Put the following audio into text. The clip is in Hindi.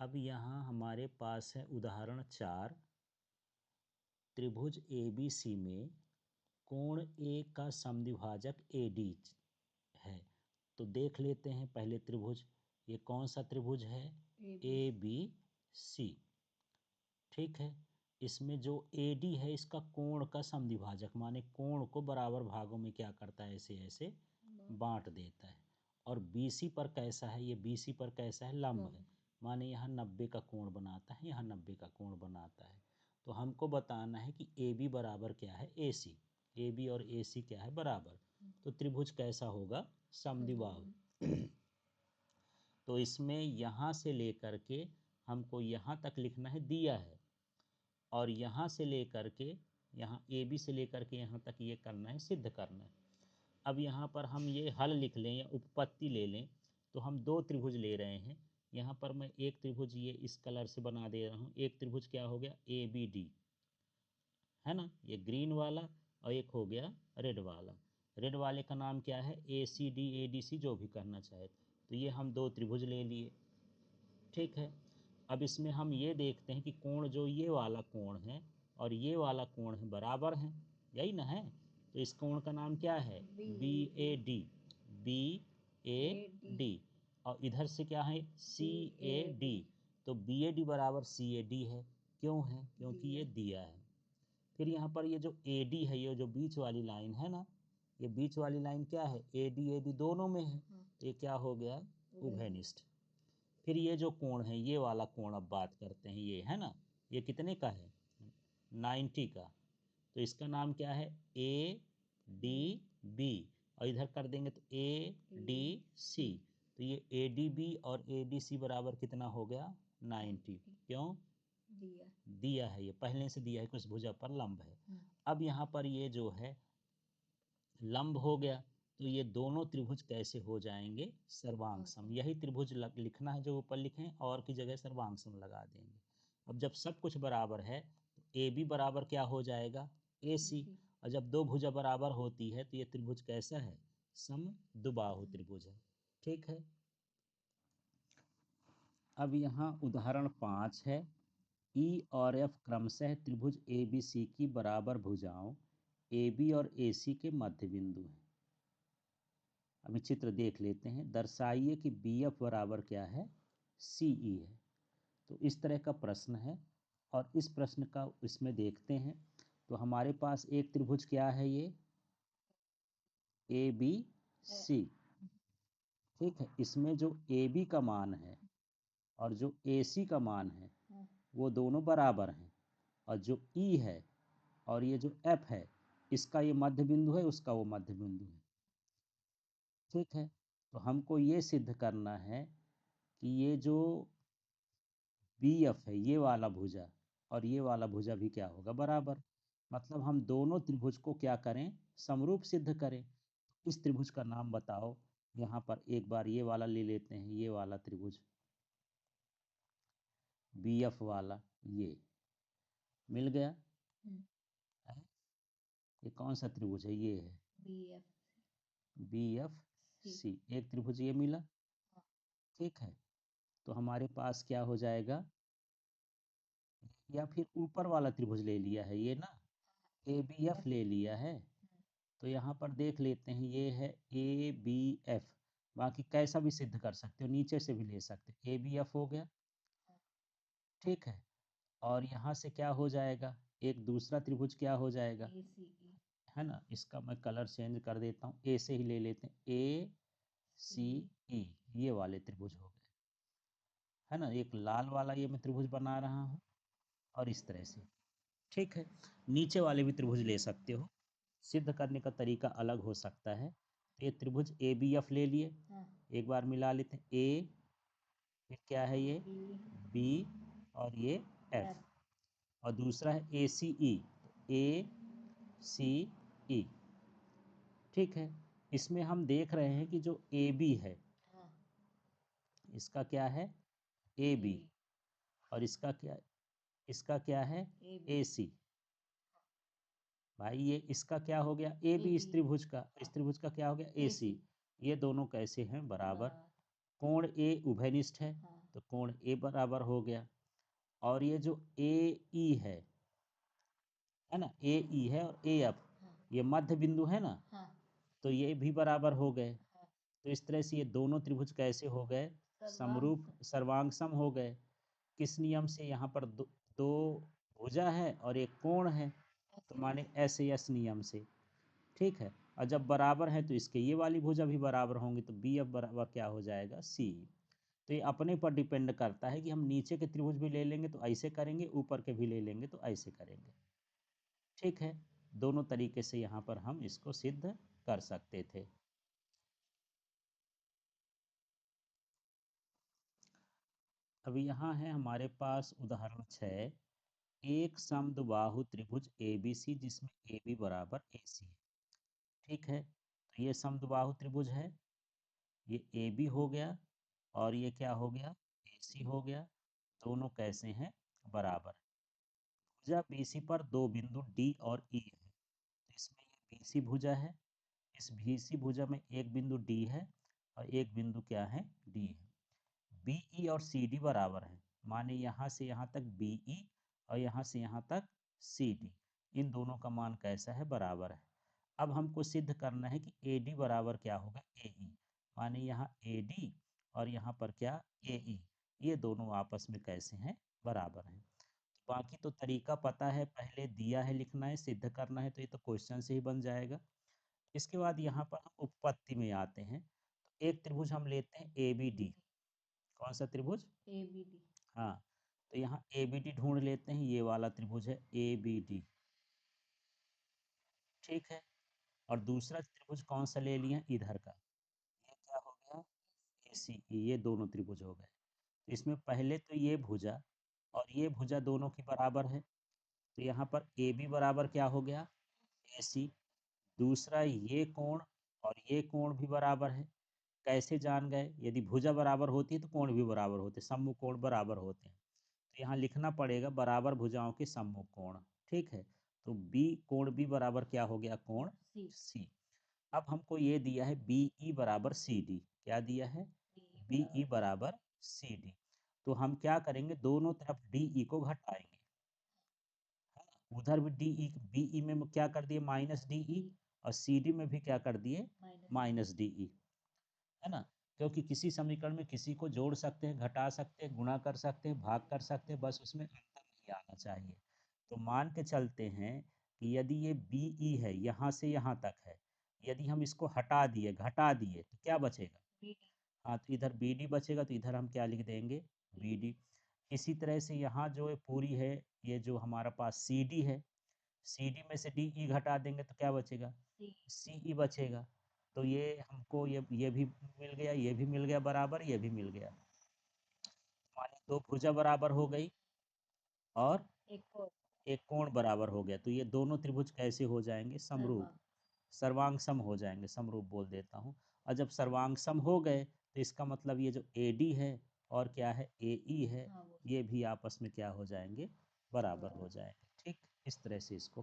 अब यहाँ हमारे पास है उदाहरण 4। त्रिभुज ABC में कोण A का समद्विभाजक AD है। तो देख लेते हैं पहले त्रिभुज। ये कौन सा त्रिभुज है? ABC। ठीक है। इसमें जो AD है इसका कोण का समद्विभाजक, माने कोण को बराबर भागों में क्या करता है, ऐसे ऐसे बांट देता है। और BC पर कैसा है? ये BC पर कैसा है? लंब है, माने यहाँ 90 का कोण बनाता है, यहाँ 90 का कोण बनाता है। तो हमको बताना है कि AB बराबर क्या है? AC। AB और AC क्या है? बराबर। तो त्रिभुज कैसा होगा? समद्विबाहु। तो इसमें यहाँ से लेकर के हमको यहाँ तक लिखना है, दिया है, और यहाँ से लेकर के यहाँ AB से लेकर के यहाँ तक ये करना है, सिद्ध करना है। अब यहाँ पर हम ये हल लिख लें या उपपत्ति ले लें, तो हम दो त्रिभुज ले रहे हैं। यहाँ पर मैं एक त्रिभुज ये इस कलर से बना दे रहा हूँ। एक त्रिभुज क्या हो गया? ABD, है ना, ये ग्रीन वाला, और एक हो गया रेड वाला। रेड वाले का नाम क्या है? ACD ADC, जो भी करना चाहे। तो ये हम दो त्रिभुज ले लिए। ठीक है। अब इसमें हम ये देखते हैं कि कोण, जो ये वाला कोण है और ये वाला कोण है, बराबर हैं, यही ना है। तो इस कोण का नाम क्या है? BAD। BAD। और इधर से क्या है? CAD। तो BAD बराबर CAD है। क्यों है? क्योंकि ये दिया है। फिर यहाँ पर ये जो AD है, ये जो बीच वाली लाइन है ना, ये बीच वाली लाइन क्या है? AD दोनों में है। तो ये क्या हो गया? उभयनिष्ठ। फिर ये जो कोण है, ये वाला कोण अब बात करते हैं, ये है ना, ये कितने का है? 90 का। तो इसका नाम क्या है? ADB। और इधर कर देंगे तो ADC। तो ये ADB और ADC बराबर कितना हो गया? 90। क्यों? दिया है, ये पहले से दिया है, कुछ भुजा पर लंब है। अब यहाँ पर ये जो है लंब हो गया, तो ये दोनों त्रिभुज कैसे हो जाएंगे? सर्वांग सम। यही त्रिभुज लिखना है जो ऊपर लिखे, और की जगह सर्वांग सम लगा देंगे। अब जब सब कुछ बराबर है तो AB बराबर क्या हो जाएगा? AC। और जब दो भुजा बराबर होती है तो ये त्रिभुज कैसा है? समद्विबाहु त्रिभुज है। ठीक है। अब यहाँ उदाहरण 5 है। E और F क्रमशः त्रिभुज ABC की बराबर भुजाओं AB और AC के मध्य बिंदु हैं। अभी चित्र देख लेते हैं। दर्शाइए कि BF बराबर क्या है? CE है। तो इस तरह का प्रश्न है, और इस प्रश्न का इसमें देखते हैं। तो हमारे पास एक त्रिभुज क्या है? ये ABC। ठीक है। इसमें जो AB का मान है और जो AC का मान है, वो दोनों बराबर हैं। और जो E है और ये जो F है, इसका ये मध्य बिंदु है, उसका वो मध्य बिंदु है। ठीक है। तो हमको ये सिद्ध करना है कि ये जो BF है, ये वाला भुजा और ये वाला भुजा भी क्या होगा? बराबर। मतलब हम दोनों त्रिभुज को क्या करें? समरूप सिद्ध करें। इस त्रिभुज का नाम बताओ। यहाँ पर एक बार ये वाला ले लेते हैं, ये वाला त्रिभुज BF वाला, ये मिल गया है? ये कौन सा त्रिभुज है? ये है BFC। एक त्रिभुज ये मिला। ठीक है। तो हमारे पास क्या हो जाएगा? या फिर ऊपर वाला त्रिभुज ले लिया है ये ना, ABF ले लिया है। तो यहाँ पर देख लेते हैं, ये है ABF। बाकी कैसा भी सिद्ध कर सकते हो, नीचे से भी ले सकते हो। ABF हो गया। ठीक है। और यहाँ से क्या हो जाएगा? एक दूसरा त्रिभुज क्या हो जाएगा? है ना, इसका मैं कलर चेंज कर देता हूँ, A से ही ले लेते हैं। ACE, ये वाले त्रिभुज हो गए, है ना। एक लाल वाला ये मैं त्रिभुज बना रहा हूँ, और इस तरह से। ठीक है। नीचे वाले भी त्रिभुज ले सकते हो, सिद्ध करने का तरीका अलग हो सकता है। ये त्रिभुज ABF ले लिए, एक बार मिला लेते हैं। A, फिर क्या है ये? B, और ये F। और दूसरा है ACE, ACE। ठीक है। इसमें हम देख रहे हैं कि जो AB है, इसका क्या है? AB। और इसका क्या है? AC। भाई ये इसका क्या हो गया? AB। इस त्रिभुज का क्या हो गया? AC। ये दोनों कैसे हैं? बराबर। कोण A उभयनिष्ठ है, तो कोण ए बराबर हो गया। और ये जो ए ई है ना, ए ई है और ए एफ, ये मध्य बिंदु है ना, तो ये भी बराबर हो गए। तो इस तरह से ये दोनों त्रिभुज कैसे हो गए, समरूप सर्वांग सम हो गए। किस नियम से, यहाँ पर दो भुजा है और एक कोण है, तो माने एस एस नियम से। ठीक है, और जब बराबर है तो इसके ये वाली भुजा भी बराबर होंगी, तो बी एफ बराबर क्या हो जाएगा, सी। तो ये अपने पर डिपेंड करता है कि हम नीचे के त्रिभुज भी ले लेंगे तो ऐसे करेंगे, ऊपर के भी ले लेंगे तो ऐसे करेंगे। ठीक है, दोनों तरीके से यहाँ पर हम इसको सिद्ध कर सकते थे। अब यहाँ है हमारे पास उदाहरण 6, एक समद्विबाहु त्रिभुज ए बी सी जिसमें ए बी बराबर ए सी है। ठीक है, तो ये समद्विबाहु त्रिभुज है, ये ए बी हो गया और ये क्या हो गया, ए सी हो गया। दोनों कैसे हैं, बराबर। भुजा बी सी पर दो बिंदु डी और ई है, तो इसमें ये बी सी भुजा है, इस बी सी भुजा में एक बिंदु डी है और एक बिंदु क्या है, डी है। बी ई और सी डी बराबर है, माने यहाँ से यहाँ तक बी ई और यहाँ से यहाँ तक सी डी, इन दोनों का मान कैसा है, बराबर है। अब हमको सिद्ध करना है कि ए डी बराबर क्या होगा, ए ई, माने यहाँ ए डी और यहाँ पर क्या, ए ई, ये दोनों आपस में कैसे हैं, बराबर हैं। बाकी तो तरीका पता है, पहले दिया है लिखना है, सिद्ध करना है, तो ये तो क्वेश्चन से ही बन जाएगा। इसके बाद यहाँ पर हम उपपत्ति में आते हैं, तो एक त्रिभुज हम लेते हैं ए बी डी। कौन सा त्रिभुज, ए बी डी। हाँ, तो यहाँ ए बी डी ढूंढ लेते हैं, ये वाला त्रिभुज है ए बी डी। ठीक है, और दूसरा त्रिभुज कौन सा ले लिया, इधर का, ये क्या हो गया, ए सी ई, ये दोनों त्रिभुज हो गए। तो इसमें पहले तो ये भुजा और ये भुजा दोनों की बराबर है, तो यहाँ पर ए बी बराबर क्या हो गया, ए सी। दूसरा ये कोण और ये कोण भी बराबर है। कैसे जान गए, यदि भुजा बराबर होती है तो कोण भी बराबर होते, सम्मुख कोण बराबर होते हैं। तो यहाँ लिखना पड़ेगा बराबर भुजाओं के सम्मुख कोण। ठीक है, तो बी कोण बी बराबर क्या हो गया, कोण सी। अब हमको ये दिया है बी ई बराबर सी डी, क्या दिया है, बी ई बराबर सी डी। तो हम क्या करेंगे, दोनों तरफ डी ई को घटाएंगे, उधर भी डी ई, बी ई में क्या कर दिए, माइनस डी ई, और सी डी में भी क्या कर दिए, माइनस डी ई, है ना। क्योंकि किसी समीकरण में किसी को जोड़ सकते हैं, घटा सकते हैं, गुणा कर सकते हैं, भाग कर सकते हैं, बस उसमें अंतर नहीं आना चाहिए। तो मान के चलते हैं कि यदि ये बी ई है, यहाँ से यहाँ तक है, यदि हम इसको हटा दिए, घटा दिए, तो क्या बचेगा, हाँ, तो इधर बी डी बचेगा, तो इधर हम क्या लिख देंगे, बी डी। इसी तरह से यहाँ जो है पूरी है, ये जो हमारा पास सी डी है, सी डी में से डी ई घटा देंगे तो क्या बचेगा, सी ई बचेगा। तो ये हमको ये भी मिल गया, ये भी मिल गया बराबर, ये भी मिल गया। हमारी दो भुजा बराबर हो गई और एक कोण बराबर हो गया, तो ये दोनों त्रिभुज कैसे हो जाएंगे, समरूप, सर्वांग सम हो जाएंगे, समरूप बोल देता हूँ। और जब सर्वांग सम हो गए तो इसका मतलब ये जो ए डी है और क्या है, ए ई है, ये भी आपस में क्या हो जाएंगे, बराबर हो जाएंगे। ठीक, इस तरह से इसको